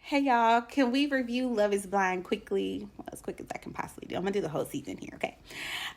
Hey y'all, can we review Love is Blind quickly? Well, as quick as I can possibly do. I'm gonna do the whole season here, okay?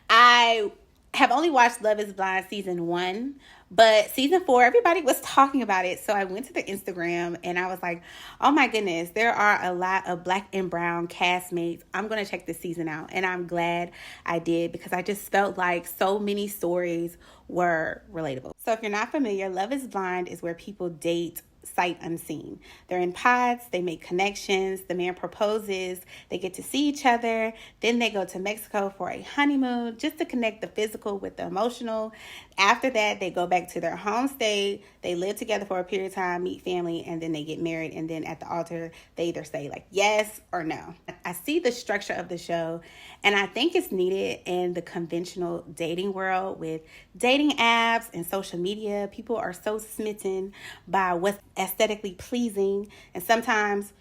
I have only watched Love is Blind season 1, but season 4, everybody was talking about it. So I went to the Instagram and I was like, oh my goodness, there are a lot of black and brown castmates. I'm gonna check this season out. And I'm glad I did because I just felt like so many stories were relatable. So if you're not familiar, Love is Blind is where people date sight unseen. They're in pods, they make connections, the man proposes, they get to see each other, then they go to Mexico for a honeymoon just to connect the physical with the emotional. After that, they go back to their home state, they live together for a period of time, meet family, and then they get married, and then at the altar, they either say like yes or no. I see the structure of the show, and I think it's needed in the conventional dating world with dating apps and social media. People are so smitten by what's aesthetically pleasing, and sometimes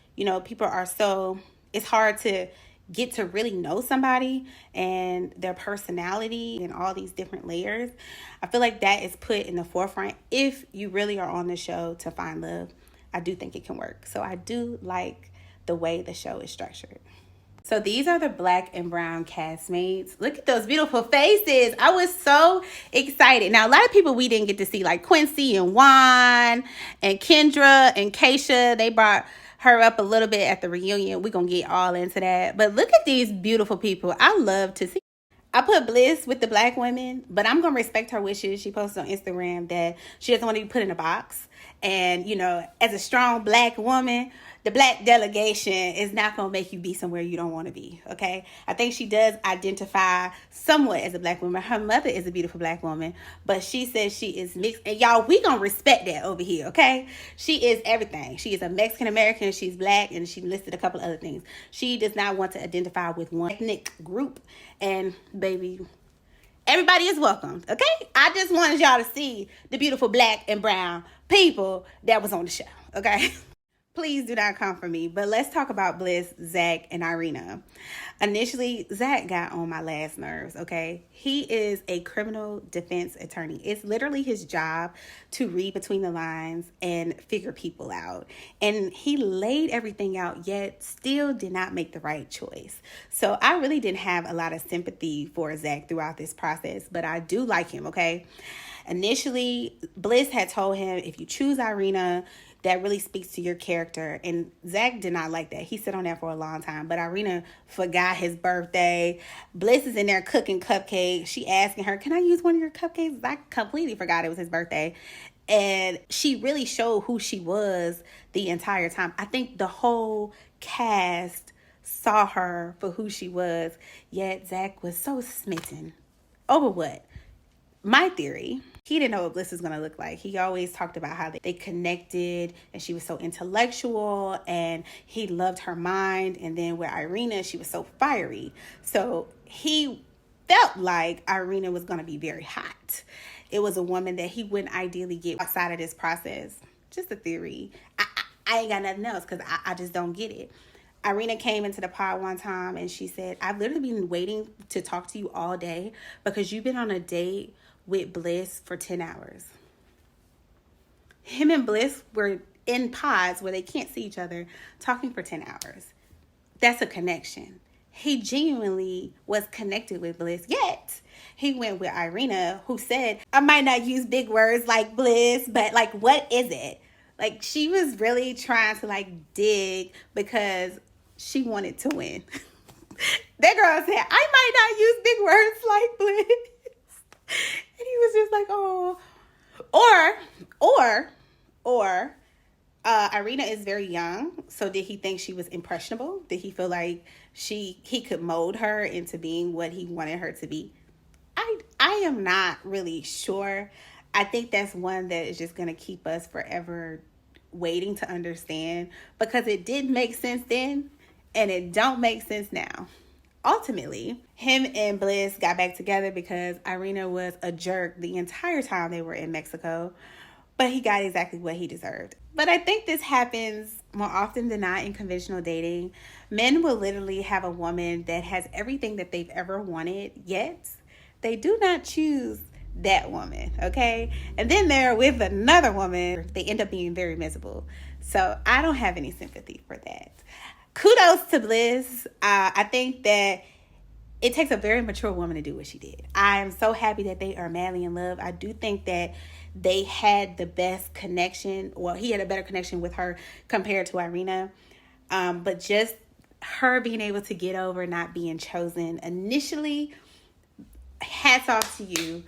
people are so, it's hard to get to really know somebody and their personality and all these different layers. I feel like that is put in the forefront. If you really are on the show to find love, I do think it can work. So I do like the way the show is structured. So these are the black and brown castmates. Look at those beautiful faces. I was so excited. Now, a lot of people we didn't get to see, like Quincy and Juan and Kendra and Keisha. They brought her up a little bit at the reunion. We're going to get all into that. But look at these beautiful people. I love to see. I put Bliss with the black women, but I'm going to respect her wishes. She posted on Instagram that she doesn't want to be put in a box. And, as a strong black woman, the black delegation is not going to make you be somewhere you don't want to be, okay? I think she does identify somewhat as a black woman. Her mother is a beautiful black woman, but she says she is mixed. And y'all, we going to respect that over here, okay? She is everything. She is a Mexican-American, she's black, and she listed a couple other things. She does not want to identify with one ethnic group. And baby, everybody is welcome, okay? I just wanted y'all to see the beautiful black and brown people that was on the show, okay? Please do not come for me. But let's talk about Bliss, Zach, and Irina. Initially, Zach got on my last nerves, okay? He is a criminal defense attorney. It's literally his job to read between the lines and figure people out. And he laid everything out, yet still did not make the right choice. So I really didn't have a lot of sympathy for Zach throughout this process, but I do like him, okay? Initially, Bliss had told him, if you choose Irina, that really speaks to your character. And Zach did not like that. He sat on that for a long time. But Irina forgot his birthday. Bliss is in there cooking cupcakes. She asking her, can I use one of your cupcakes? I completely forgot it was his birthday. And she really showed who she was the entire time. I think the whole cast saw her for who she was. Yet Zach was so smitten. Over what? My theory, he didn't know what Bliss was going to look like. He always talked about how they connected and she was so intellectual and he loved her mind. And then with Irina, she was so fiery. So he felt like Irina was going to be very hot. It was a woman that he wouldn't ideally get outside of this process. Just a theory. I ain't got nothing else because I just don't get it. Irina came into the pod one time and she said, I've literally been waiting to talk to you all day because you've been on a date with Bliss for 10 hours. Him and Bliss were in pods where they can't see each other talking for 10 hours. That's a connection. He genuinely was connected with Bliss, yet he went with Irina, who said, I might not use big words like Bliss, but like, what is it? Like, she was really trying to like dig because she wanted to win. That girl said, I might not use big words like Bliss. And he was just like, oh. Or Irina is very young. So did he think she was impressionable? Did he feel like he could mold her into being what he wanted her to be? I am not really sure. I think that's one that is just going to keep us forever waiting to understand, because it did make sense then and it don't make sense now. Ultimately, him and Bliss got back together because Irina was a jerk the entire time they were in Mexico, but he got exactly what he deserved. But I think this happens more often than not in conventional dating. Men will literally have a woman that has everything that they've ever wanted, yet they do not choose that woman, okay? And then they're with another woman. They end up being very miserable. So I don't have any sympathy for that. Kudos to Bliss. I think that it takes a very mature woman to do what she did. I am so happy that they are madly in love. I do think that they had the best connection. Well, he had a better connection with her compared to Irina. But just her being able to get over not being chosen initially, hats off to you.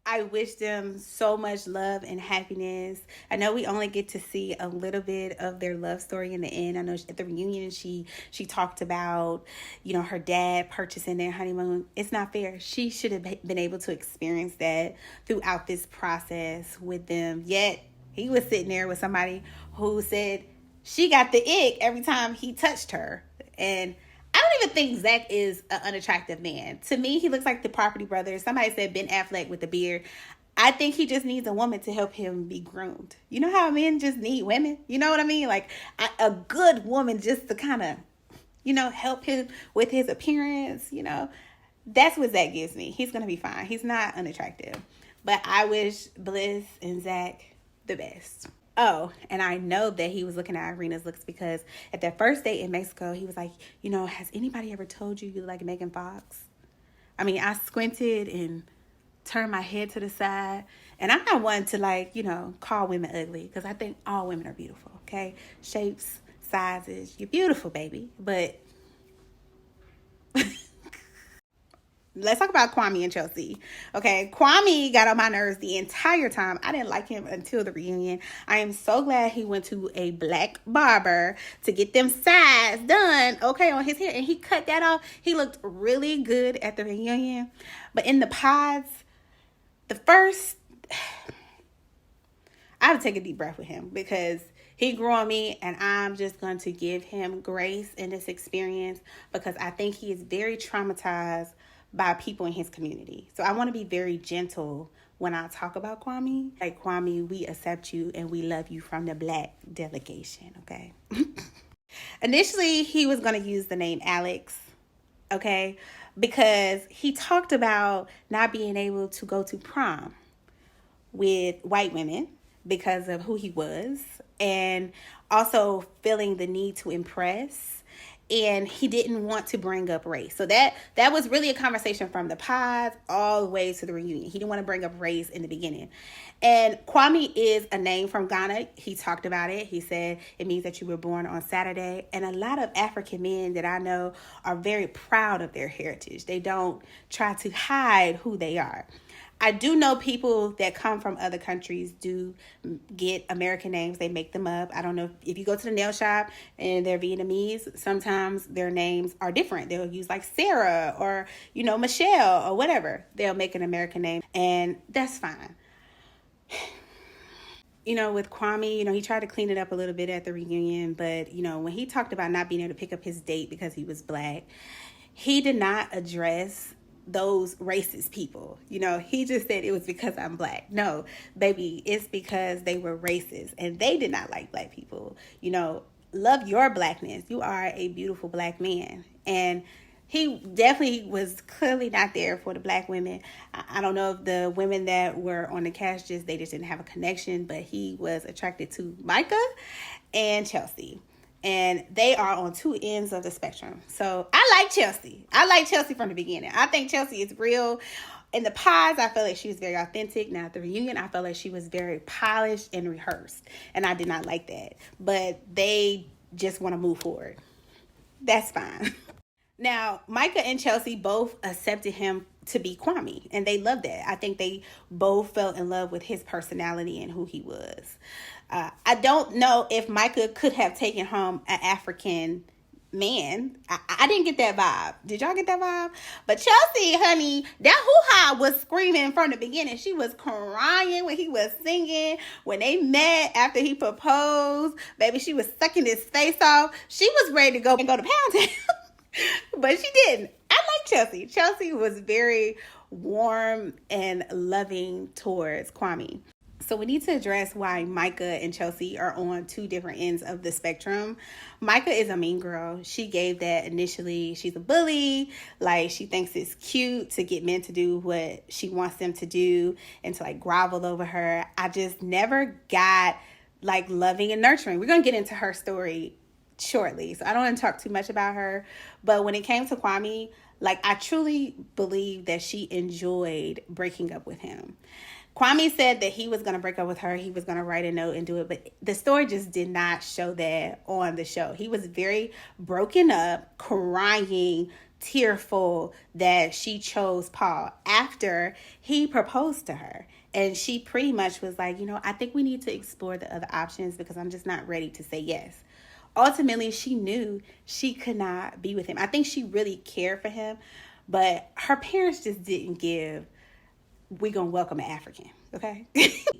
I wish them so much love and happiness. I know we only get to see a little bit of their love story in the end. I know at the reunion she talked about, her dad purchasing their honeymoon. It's not fair. She should have been able to experience that throughout this process with them. Yet he was sitting there with somebody who said she got the ick every time he touched her. And I don't even think Zach is an unattractive man. To me, he looks like the Property Brothers. Somebody said Ben Affleck with the beard. I think he just needs a woman to help him be groomed. You know how men just need women? You know what I mean? Like a good woman just to kind of, help him with his appearance. That's what Zach gives me. He's going to be fine. He's not unattractive. But I wish Bliss and Zach the best. Oh, and I know that he was looking at Irina's looks because at that first date in Mexico, he was like, has anybody ever told you you like Megan Fox? I mean, I squinted and turned my head to the side. And I'm not one to call women ugly because I think all women are beautiful, okay? Shapes, sizes, you're beautiful, baby. But let's talk about Kwame and Chelsea. Okay, Kwame got on my nerves the entire time. I didn't like him until the reunion. I am so glad he went to a black barber to get them sides done, on his hair. And he cut that off. He looked really good at the reunion. But in the pods, I have to take a deep breath with him because he grew on me, and I'm just going to give him grace in this experience because I think he is very traumatized by people in his community. So I want to be very gentle when I talk about Kwame. Like, Kwame, we accept you and we love you from the black delegation, okay? Initially, he was going to use the name Alex, okay? Because he talked about not being able to go to prom with white women because of who he was and also feeling the need to impress. And he didn't want to bring up race. So that was really a conversation from the pods all the way to the reunion. He didn't want to bring up race in the beginning. And Kwame is a name from Ghana. He talked about it. He said it means that you were born on Saturday. And a lot of African men that I know are very proud of their heritage. They don't try to hide who they are. I do know people that come from other countries do get American names. They make them up. I don't know if you go to the nail shop and they're Vietnamese, sometimes their names are different. They'll use like Sarah or, Michelle or whatever. They'll make an American name and that's fine. With Kwame, he tried to clean it up a little bit at the reunion, but, when he talked about not being able to pick up his date because he was black, he did not address those racist people. He just said it was because I'm black. No, baby, it's because they were racist and they did not like black people. Love your blackness. You are a beautiful black man. And he definitely was clearly not there for the black women. I don't know if the women that were on the cast they just didn't have a connection, but he was attracted to Micah and Chelsea. And they are on two ends of the spectrum. So I like Chelsea. I like Chelsea from the beginning. I think Chelsea is real. In the pods, I felt like she was very authentic. Now at the reunion, I felt like she was very polished and rehearsed. And I did not like that. But they just want to move forward. That's fine. Now, Micah and Chelsea both accepted him to be Kwame. And they loved that. I think they both fell in love with his personality and who he was. I don't know if Micah could have taken home an African man. I didn't get that vibe. Did y'all get that vibe? But Chelsea, honey, that hoo-ha was screaming from the beginning. She was crying when he was singing. When they met after he proposed, baby, she was sucking his face off. She was ready to go to Pound Town. But she didn't. I like Chelsea. Chelsea was very warm and loving towards Kwame. So we need to address why Micah and Chelsea are on two different ends of the spectrum. Micah is a mean girl. She gave that initially. She's a bully. Like, she thinks it's cute to get men to do what she wants them to do and to grovel over her. I just never got like loving and nurturing. We're going to get into her story shortly, so I don't want to talk too much about her. But when it came to Kwame, like, I truly believe that she enjoyed breaking up with him. Kwame said that he was going to break up with her. He was going to write a note and do it. But the story just did not show that on the show. He was very broken up, crying, tearful that she chose Paul after he proposed to her. And she pretty much was like, I think we need to explore the other options because I'm just not ready to say yes. Ultimately, she knew she could not be with him. I think she really cared for him, but her parents just didn't give, we gonna welcome an African, okay?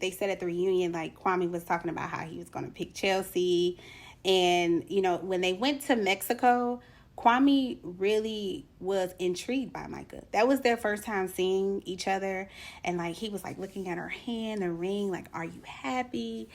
They said at the reunion, like, Kwame was talking about how he was gonna pick Chelsea. And, when they went to Mexico, Kwame really was intrigued by Micah. That was their first time seeing each other. And, like, he was, like, looking at her hand, the ring, like, are you happy?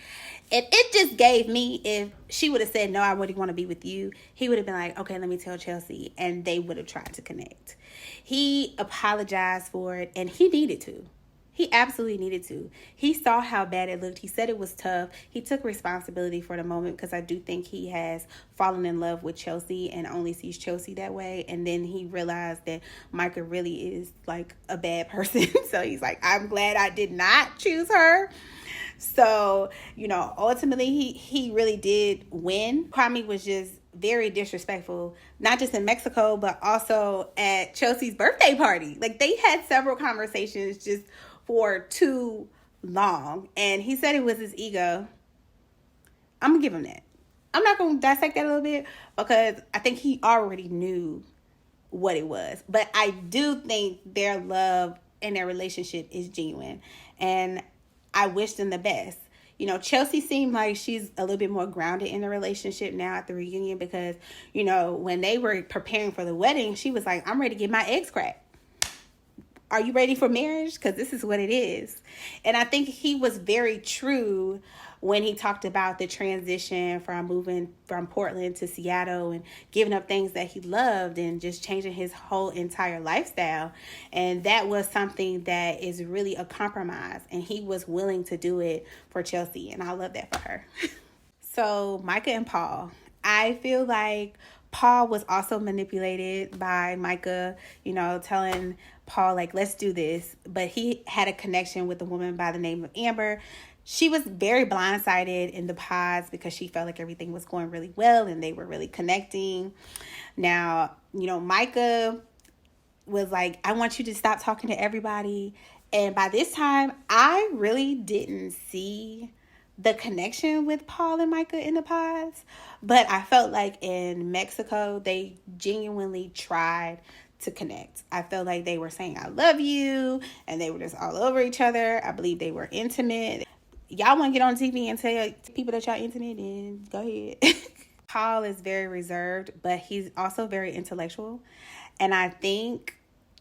And it just gave me, if she would have said, no, I wouldn't want to be with you, he would have been like, okay, let me tell Chelsea. And they would have tried to connect. He apologized for it, and he needed to. He absolutely needed to. He saw how bad it looked. He said it was tough. He took responsibility for the moment because I do think he has fallen in love with Chelsea and only sees Chelsea that way. And then he realized that Micah really is like a bad person. So he's like, I'm glad I did not choose her. So, ultimately he really did win. Kwame was just very disrespectful, not just in Mexico, but also at Chelsea's birthday party. Like, they had several conversations just for too long. And he said it was his ego. I'm going to give him that. I'm not going to dissect that a little bit because I think he already knew what it was. But I do think their love and their relationship is genuine. And I wish them the best. Chelsea seemed like she's a little bit more grounded in the relationship now at the reunion because, when they were preparing for the wedding, she was like, I'm ready to get my eggs cracked. Are you ready for marriage? Because this is what it is. And I think he was very true when he talked about the transition from moving from Portland to Seattle and giving up things that he loved and just changing his whole entire lifestyle. And that was something that is really a compromise. And he was willing to do it for Chelsea. And I love that for her. So Micah and Paul. I feel like Paul was also manipulated by Micah, telling Paul, like, let's do this. But he had a connection with a woman by the name of Amber. She was very blindsided in the pods because she felt like everything was going really well and they were really connecting. Now, Micah was like, I want you to stop talking to everybody. And by this time, I really didn't see the connection with Paul and Micah in the pods. But I felt like in Mexico, they genuinely tried to connect. I felt like they were saying, I love you. And they were just all over each other. I believe they were intimate. Y'all want to get on TV and tell people that y'all intimate, then go ahead. Paul is very reserved, but he's also very intellectual. And I think,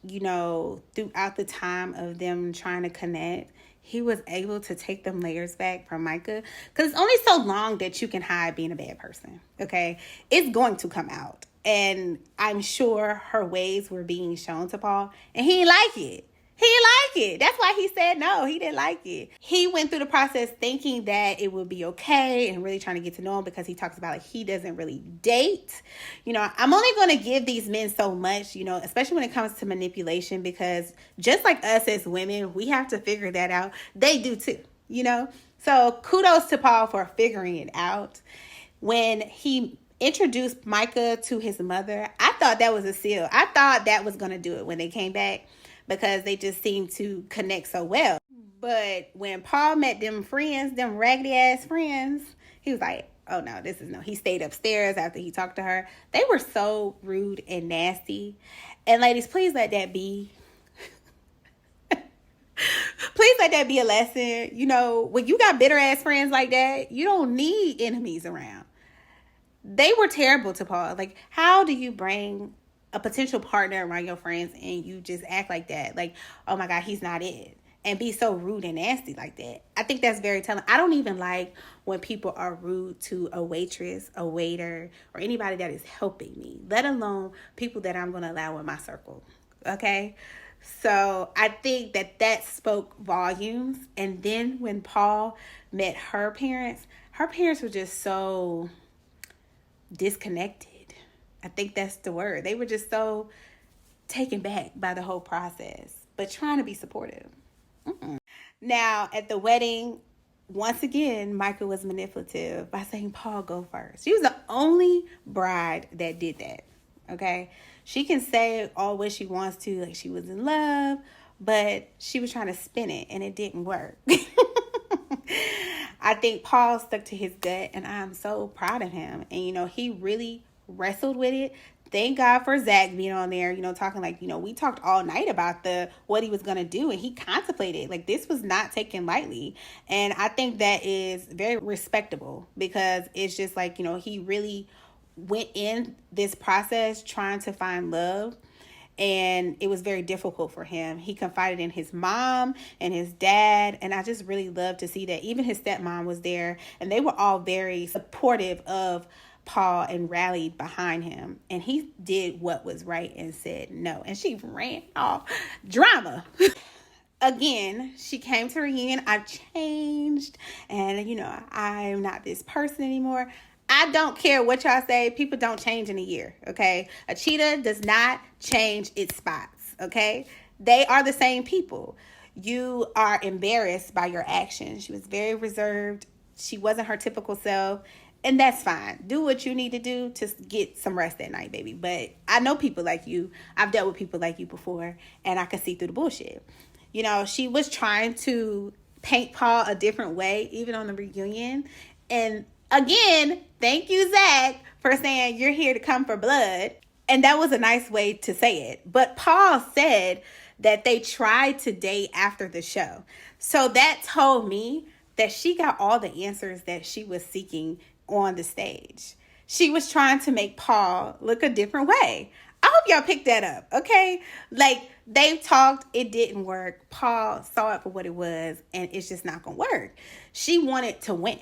throughout the time of them trying to connect, he was able to take them layers back from Micah. Because it's only so long that you can hide being a bad person, okay? It's going to come out. And I'm sure her ways were being shown to Paul. And he didn't like it. He didn't like it. That's why he said no. He didn't like it. He went through the process thinking that it would be okay and really trying to get to know him because he talks about like he doesn't really date. I'm only going to give these men so much, especially when it comes to manipulation, because just like us as women, we have to figure that out. They do too, So kudos to Paul for figuring it out. When he introduced Micah to his mother, I thought that was a seal. I thought that was going to do it when they came back, because they just seemed to connect so well. But when Paul met them friends, them raggedy ass friends, he was like, oh no, this is no. He stayed upstairs after he talked to her. They were so rude and nasty. And ladies, please let that be. Please let that be a lesson. When you got bitter ass friends like that, you don't need enemies around. They were terrible to Paul. Like, how do you bring a potential partner around your friends and you just act like that? Like, oh my God, he's not it. And be so rude and nasty like that. I think that's very telling. I don't even like when people are rude to a waitress, a waiter, or anybody that is helping me, let alone people that I'm going to allow in my circle. Okay? So I think that spoke volumes. And then when Paul met her parents her parents were just so disconnected. I think that's the word. They were just so taken back by the whole process, but trying to be supportive. Now, at the wedding, once again, Micah was manipulative by saying, Paul, go first. She was the only bride that did that, okay? She can say all what she wants to, like she was in love, but she was trying to spin it, and it didn't work. I think Paul stuck to his gut, and I'm so proud of him. And, he really wrestled with it. Thank God for Zach being on there, talking like, we talked all night about what he was going to do, and he contemplated. Like, this was not taken lightly. And I think that is very respectable, because it's just like, he really went in this process trying to find love. And it was very difficult for him. He confided in his mom and his dad. And I just really love to see that. Even his stepmom was there. And they were all very supportive of Paul and rallied behind him. And he did what was right and said no. And she ran off. Drama. Again, she came to reunion. I've changed. And, I'm not this person anymore. I don't care what y'all say. People don't change in a year, okay? A cheetah does not change its spots, okay? They are the same people. You are embarrassed by your actions. She was very reserved. She wasn't her typical self, and that's fine. Do what you need to do to get some rest at night, baby. But I know people like you. I've dealt with people like you before, and I can see through the bullshit. She was trying to paint Paul a different way, even on the reunion, and again, thank you, Zach, for saying you're here to come for blood. And that was a nice way to say it. But Paul said that they tried to date after the show. So that told me that she got all the answers that she was seeking on the stage. She was trying to make Paul look a different way. I hope y'all picked that up, okay? Like, they talked, it didn't work. Paul saw it for what it was, and it's just not going to work. She wanted to win.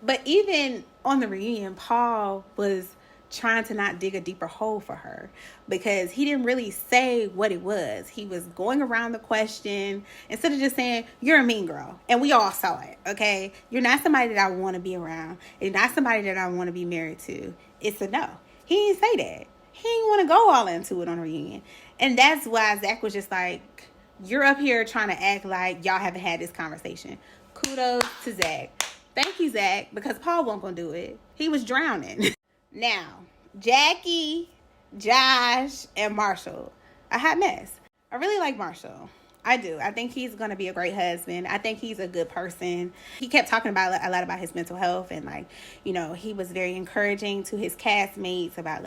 But even on the reunion, Paul was trying to not dig a deeper hole for her, because he didn't really say what it was. He was going around the question instead of just saying, you're a mean girl. And we all saw it, okay? You're not somebody that I want to be around. You're not somebody that I want to be married to. It's a no. He didn't say that. He didn't want to go all into it on the reunion. And that's why Zach was just like, you're up here trying to act like y'all haven't had this conversation. Kudos to Zach. Thank you, Zach, because Paul wasn't going to do it. He was drowning. Now, Jackie, Josh, and Marshall. A hot mess. I really like Marshall. I do. I think he's going to be a great husband. I think he's a good person. He kept talking about a lot about his mental health, and he was very encouraging to his castmates about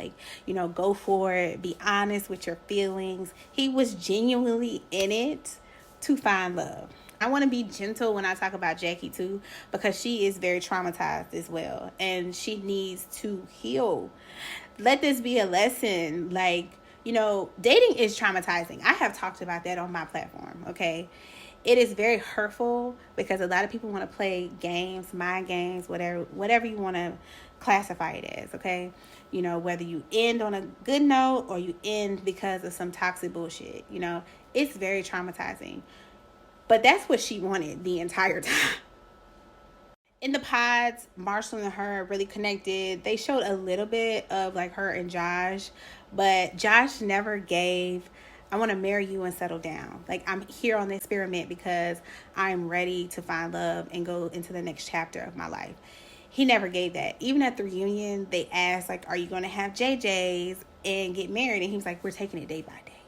go for it, be honest with your feelings. He was genuinely in it to find love. I want to be gentle when I talk about Jackie too, because she is very traumatized as well, and she needs to heal. Let this be a lesson. Dating is traumatizing. I have talked about that on my platform, okay? It is very hurtful because a lot of people want to play games, mind games, whatever you want to classify it as, okay? Whether you end on a good note or you end because of some toxic bullshit, it's very traumatizing. But that's what she wanted the entire time. In the pods, Marshall and her really connected. They showed a little bit of her and Josh, but Josh never gave, I want to marry you and settle down. I'm here on the experiment because I'm ready to find love and go into the next chapter of my life. He never gave that. Even at the reunion, they asked, are you going to have JJ's and get married? And he was like, we're taking it day by day.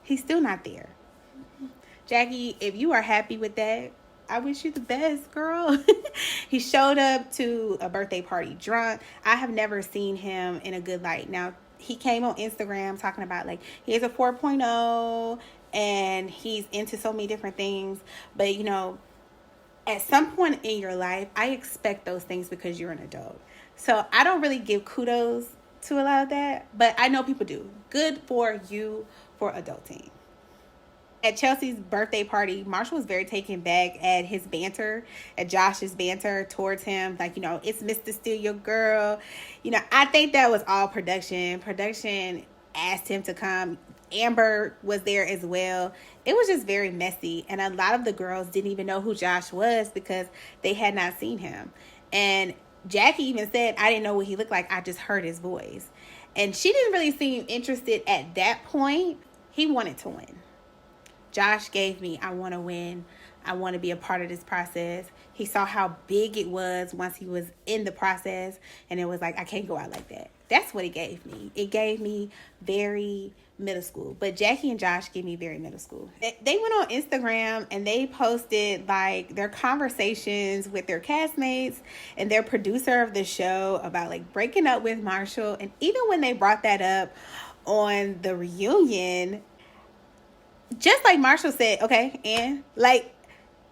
He's still not there. Jackie, if you are happy with that, I wish you the best, girl. He showed up to a birthday party drunk. I have never seen him in a good light. Now, he came on Instagram talking about he has a 4.0 and he's into so many different things. But, at some point in your life, I expect those things because you're an adult. So I don't really give kudos to a lot of that, but I know people do. Good for you for adulting. At Chelsea's birthday party, Marshall was very taken back at his banter, at Josh's banter towards him. It's Mr. Steal Your Girl. I think that was all production. Production asked him to come. Amber was there as well. It was just very messy. And a lot of the girls didn't even know who Josh was because they had not seen him. And Jackie even said, I didn't know what he looked like. I just heard his voice. And she didn't really seem interested at that point. He wanted to win. Josh gave me, I want to win. I want to be a part of this process. He saw how big it was once he was in the process. And it was like, I can't go out like that. That's what it gave me. It gave me very middle school. But Jackie and Josh gave me very middle school. They went on Instagram and they posted like their conversations with their castmates and their producer of the show about like breaking up with Marshall. And even when they brought that up on the reunion, just like Marshall said, okay, and like,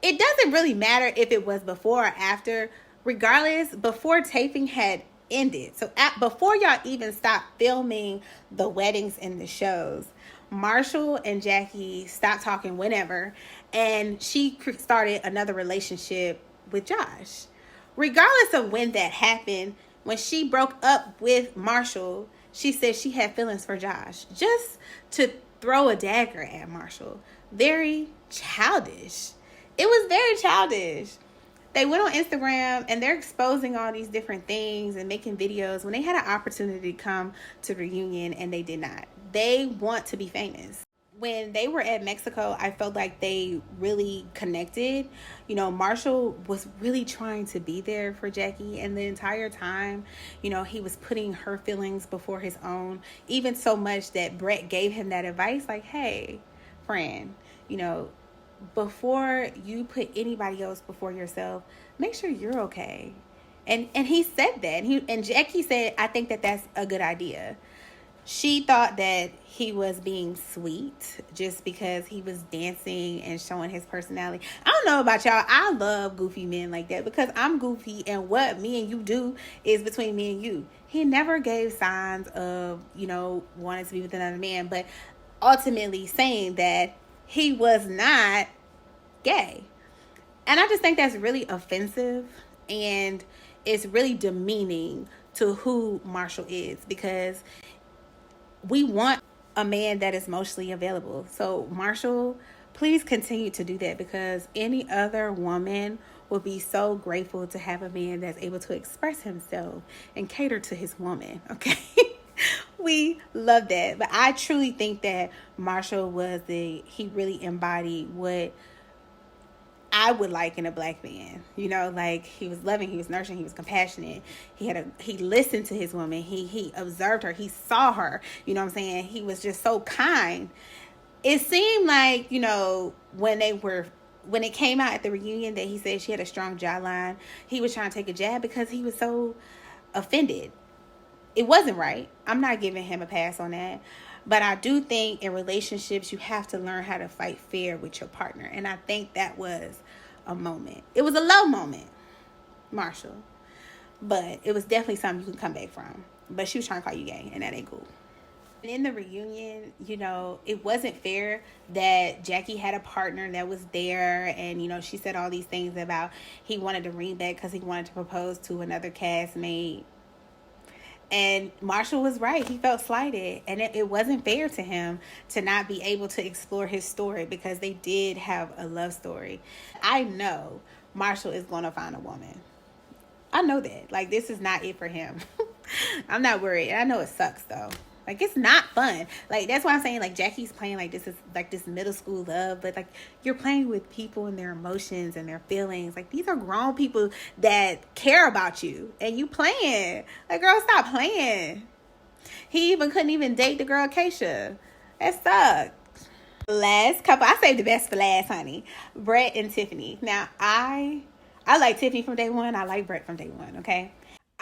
it doesn't really matter if it was before or after. Regardless, before taping had ended. So before y'all even stopped filming the weddings and the shows, Marshall and Jackie stopped talking whenever, and she started another relationship with Josh. Regardless of when that happened, when she broke up with Marshall, she said she had feelings for Josh. Just to throw a dagger at Marshall. Very childish. It was very childish. They went on Instagram and they're exposing all these different things and making videos when they had an opportunity to come to the reunion and they did not. They want to be famous. When they were at Mexico, I felt like they really connected. You know, Marshall was really trying to be there for Jackie, and the entire time, you know, he was putting her feelings before his own, even so much that Brett gave him that advice like, hey, friend, you know, before you put anybody else before yourself, make sure you're okay. And he said that. And Jackie said, I think that that's a good idea. She thought that he was being sweet just because he was dancing and showing his personality. I don't know about y'all. I love goofy men like that because I'm goofy, and what me and you do is between me and you. He never gave signs of, you know, wanting to be with another man, but ultimately saying that he was not gay. And I just think that's really offensive, and it's really demeaning to who Marshall is, because we want a man that is emotionally available. So Marshall, please continue to do that, because any other woman would be so grateful to have a man that's able to express himself and cater to his woman. Okay. We love that. But I truly think that Marshall he really embodied what I would like in a black man. You know, like, he was loving, he was nurturing, he was compassionate. He listened to his woman. He observed her. He saw her. You know what I'm saying? He was just so kind. It seemed like, you know, when it came out at the reunion that he said she had a strong jawline, he was trying to take a jab because he was so offended. It wasn't right. I'm not giving him a pass on that. But I do think in relationships, you have to learn how to fight fair with your partner. And I think that was a moment. It was a low moment, Marshall. But it was definitely something you can come back from. But she was trying to call you gay, and that ain't cool. And in the reunion, you know, it wasn't fair that Jackie had a partner that was there. And, you know, she said all these things about he wanted to ring back because he wanted to propose to another castmate. And Marshall was right. He felt slighted. And it wasn't fair to him to not be able to explore his story, because they did have a love story. I know Marshall is going to find a woman. I know that. Like, this is not it for him. I'm not worried. I know it sucks, though. Like, it's not fun. Like, that's why I'm saying, like, Jackie's playing like this is like this middle school love, but like, you're playing with people and their emotions and their feelings. Like, these are grown people that care about you, and you playing. Like, girl, stop playing. He even couldn't even date the girl Keisha. That sucked. Last couple, I saved the best for last, honey. Brett and Tiffany. Now, I like Tiffany from day one. I like Brett from day one. Okay.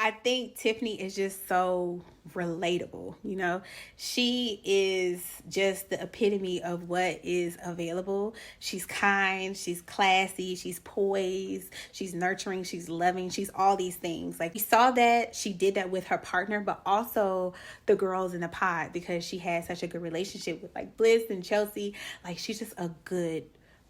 I think Tiffany is just so relatable. You know, she is just the epitome of what is available. She's kind, she's classy, she's poised, she's nurturing, she's loving, she's all these things. Like, we saw that she did that with her partner, but also the girls in the pod, because she had such a good relationship with like Bliss and Chelsea. Like, she's just a good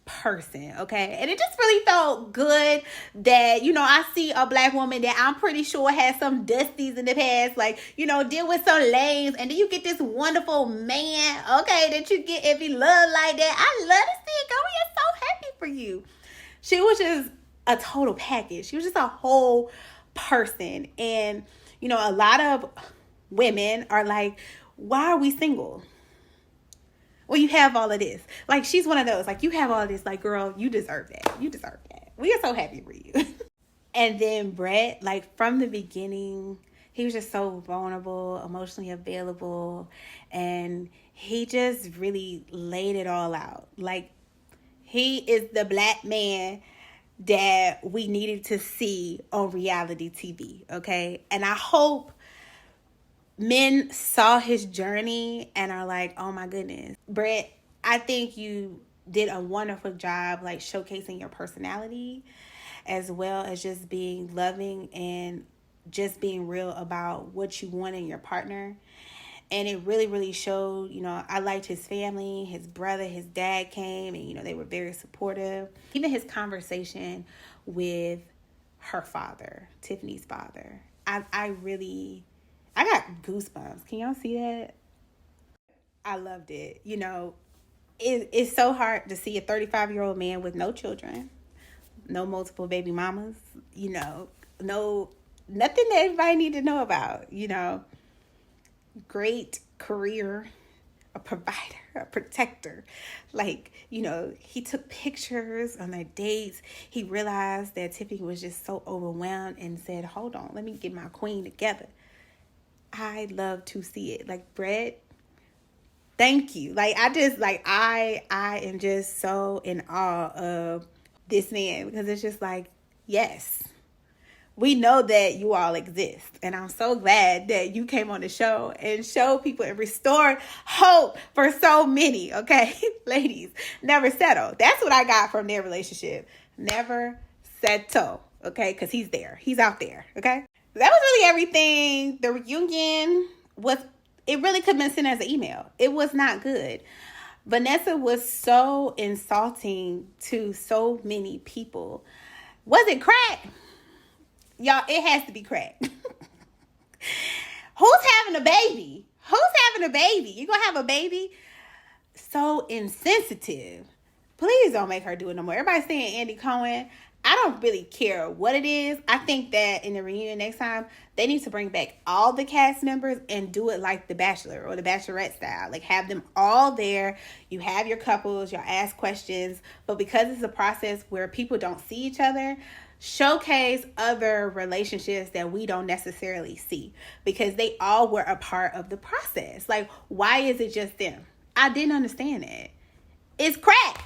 person, okay? And it just really felt good that, you know, I see a black woman that I'm pretty sure had some dusties in the past, like, you know, deal with some lames, and then you get this wonderful man, okay, that you get if you love like that. I love to see it, girl. We are so happy for you. She was just a total package. She was just a whole person. And, a lot of women are like, why are we single? Well, you have all of this. Like, she's one of those. Like, you have all of this. Like, girl, you deserve that. You deserve that. We are so happy for you. And then Brett, like, from the beginning, he was just so vulnerable, emotionally available. And he just really laid it all out. Like, he is the black man that we needed to see on reality TV, okay? And I hope men saw his journey and are like, oh my goodness. Brett, I think you did a wonderful job, like, showcasing your personality as well as just being loving and just being real about what you want in your partner. And it really, really showed, I liked his family, his brother, his dad came, and, they were very supportive. Even his conversation with her father, Tiffany's father. I got goosebumps. Can y'all see that? I loved it. It's so hard to see a 35-year-old man with no children, no multiple baby mamas, no, nothing that everybody need to know about, great career, a provider, a protector. Like, he took pictures on their dates. He realized that Tiffany was just so overwhelmed and said, hold on, let me get my queen together. I love to see it. Like, Brett, thank you. Like, I am just so in awe of this man, because it's just like, yes, we know that you all exist. And I'm so glad that you came on the show and showed people and restored hope for so many, okay? Ladies, never settle. That's what I got from their relationship. Never settle, okay? Because he's there. He's out there, okay? That was really everything. The reunion it really could have been sent as an email. It was not good. Vanessa was so insulting to so many people. Was it crack? Y'all, it has to be crack. Who's having a baby? You gonna have a baby? So insensitive. Please don't make her do it no more. Everybody's saying Andy Cohen. I don't really care what it is. I think that in the reunion next time, they need to bring back all the cast members and do it like The Bachelor or The Bachelorette style. Like, have them all there. You have your couples, y'all ask questions. But because it's a process where people don't see each other, showcase other relationships that we don't necessarily see, because they all were a part of the process. Like, why is it just them? I didn't understand that. It's crack.